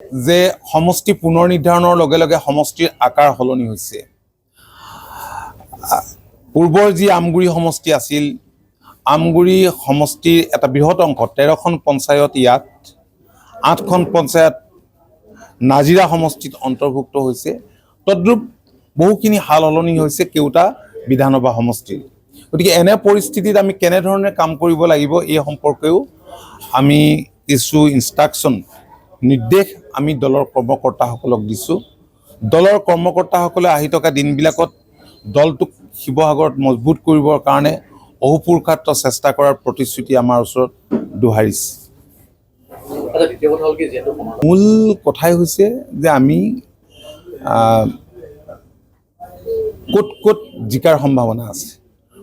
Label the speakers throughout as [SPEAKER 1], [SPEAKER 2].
[SPEAKER 1] যে সমষ্টি পুনৰ নিৰ্ধাৰণৰ লগে লগে সমষ্টিৰ আকাৰ সলনি হৈছে। পূৰ্বৰ যি আমগুৰি সমষ্টি আছিল, আমগুৰি সমষ্টিৰ এটা বৃহৎ অংশ 13খন পঞ্চায়ত ইয়াত, 8খন পঞ্চায়ত নাজিৰা সমষ্টিত অন্তৰ্ভুক্ত হৈছে। তদ্ৰূপ বহুখিনি সাল সলনি হৈছে কেওটা বিধানসভা সমষ্টিৰ। গতিকে এনে পৰিস্থিতিত আমি কেনেধৰণে কাম কৰিব লাগিব এই সম্পৰ্কেও আমি কিছু ইনষ্ট্ৰাকশ্যন নিৰ্দেশ আমি দলৰ কৰ্মকৰ্তাসকলক দিছোঁ। দলৰ কৰ্মকৰ্তাসকলে আহি থকা দিনবিলাকত দলটোক শিৱসাগৰত মজবুত কৰিবৰ কাৰণে অহোপুৰুষাৰ্থ চেষ্টা কৰাৰ প্ৰতিশ্ৰুতি আমাৰ ওচৰত দোহাৰিছে। মূল কথাই হৈছে যে আমি ক'ত ক'ত জিকাৰ সম্ভাৱনা আছে।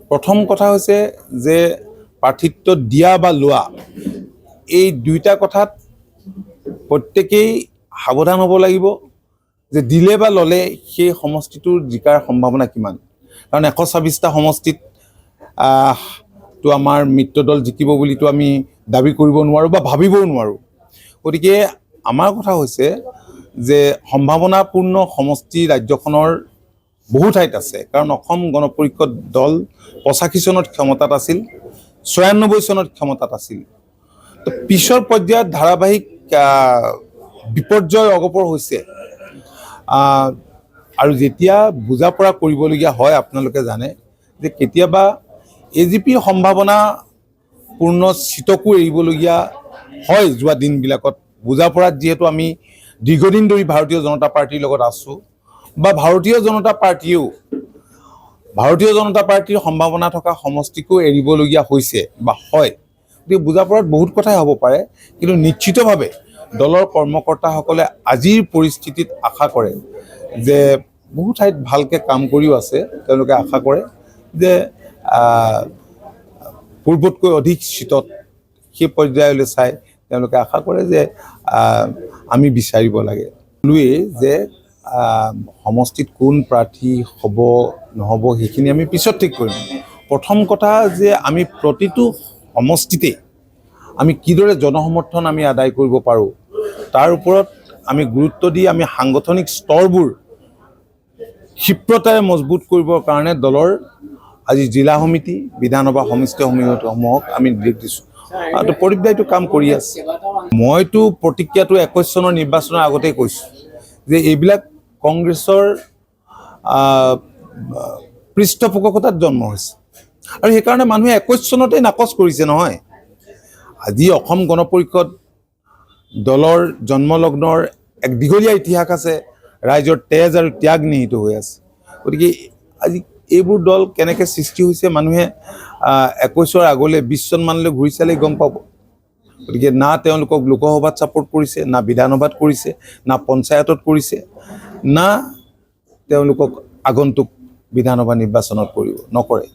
[SPEAKER 1] প্ৰথম কথা হৈছে যে প্ৰাৰ্থিত্ব দিয়া বা লোৱা, এই দুইটা কথাত প্ৰত্যেকেই সাৱধান হ'ব লাগিব যে দিলে বা ল'লে সেই সমষ্টিটোৰ জিকাৰ সম্ভাৱনা কিমান। কাৰণ 126টা সমষ্টিত তো আমাৰ মিত্ৰ দল জিকিব বুলিতো আমি দাবী কৰিব নোৱাৰোঁ বা ভাবিবও নোৱাৰোঁ। গতিকে আমাৰ কথা হৈছে যে সম্ভাৱনাপূৰ্ণ সমষ্টি ৰাজ্যখনৰ বহু ঠাইত আছে। কাৰণ অসম গণ পৰিষদ দল 85 চনত ক্ষমতাত আছিল, 96 চনত ক্ষমতাত আছিল। তো পিছৰ পৰ্যায়ত ধাৰাবাহিক বিপৰ্যয় অগপৰ হৈছে। আৰু যেতিয়া বুজা পৰা কৰিবলগীয়া হয়, আপোনালোকে জানে যে কেতিয়াবা AGPৰ সম্ভাৱনাপূৰ্ণ চিটকো এৰিবলগীয়া হয় যোৱা দিনবিলাকত। বুজা পৰাত যিহেতু আমি দীৰ্ঘদিন ধৰি ভাৰতীয় জনতা পাৰ্টিৰ লগত আছোঁ, বা ভাৰতীয় জনতা পাৰ্টিৰ সম্ভাৱনা থকা সমষ্টিকো এৰিবলগীয়া হৈছে বা হয়। গতিকে বুজা পৰাত বহুত কথাই হ'ব পাৰে, কিন্তু নিশ্চিতভাৱে দলৰ কৰ্মকৰ্তাসকলে আজিৰ পৰিস্থিতিত আশা কৰে যে বহু ঠাইত ভালকৈ কাম কৰিও আছে। তেওঁলোকে আশা কৰে যে পূৰ্বতকৈ অধিক চিটত সেই পৰ্যায়লৈ চাই তেওঁলোকে আশা কৰে যে আমি বিচাৰিব লাগে। ক'লোৱেই যে সমষ্টিত কোন প্ৰাৰ্থী হ'ব নহ'ব সেইখিনি আমি পিছত ঠিক কৰিম। প্ৰথম কথা যে আমি প্ৰতিটো সমষ্টিতে আমি কিদৰে জনসমৰ্থন আমি আদায় কৰিব পাৰোঁ তাৰ ওপৰত আমি গুৰুত্ব দি আমি সাংগঠনিক স্তৰবোৰ ক্ষিপ্ৰতাৰে মজবুত কৰিবৰ কাৰণে দলৰ আজি জিলা সমিতি, বিধানসভা সমষ্টি সমিতিসমূহক আমি নিৰ্দেশ দিছোঁ। আৰু পৰিব্যায়টো কাম কৰি আছে। মইতো প্ৰতিক্ৰিয়াটো 21 চনৰ নিৰ্বাচনৰ আগতেই কৈছোঁ যে এইবিলাক কংগ্ৰেছৰ পৃষ্ঠপোষকতাত জন্ম হৈছে। আৰু সেইকাৰণে মানুহে 21 চনতেই নাকচ কৰিছে নহয়। আজি অসম গণ পৰিষদ দলৰ জন্মলগ্নৰ এক দীঘলীয়া ইতিহাস আছে, ৰাইজৰ তেজ আৰু ত্যাগ নিহিত হৈ আছে। গতিকে আজি এইবোৰ দল কেনেকৈ সৃষ্টি হৈছে মানুহে 21 আগলৈ 20 চনমানলৈ ঘূৰি চালেই গম পাব। গতিকে না তেওঁলোকক লোকসভাত ছাপোৰ্ট কৰিছে, না বিধানসভাত কৰিছে, না পঞ্চায়তত কৰিছে, না তেওঁলোকক আগন্তুক বিধানসভা নিৰ্বাচনত নকৰে।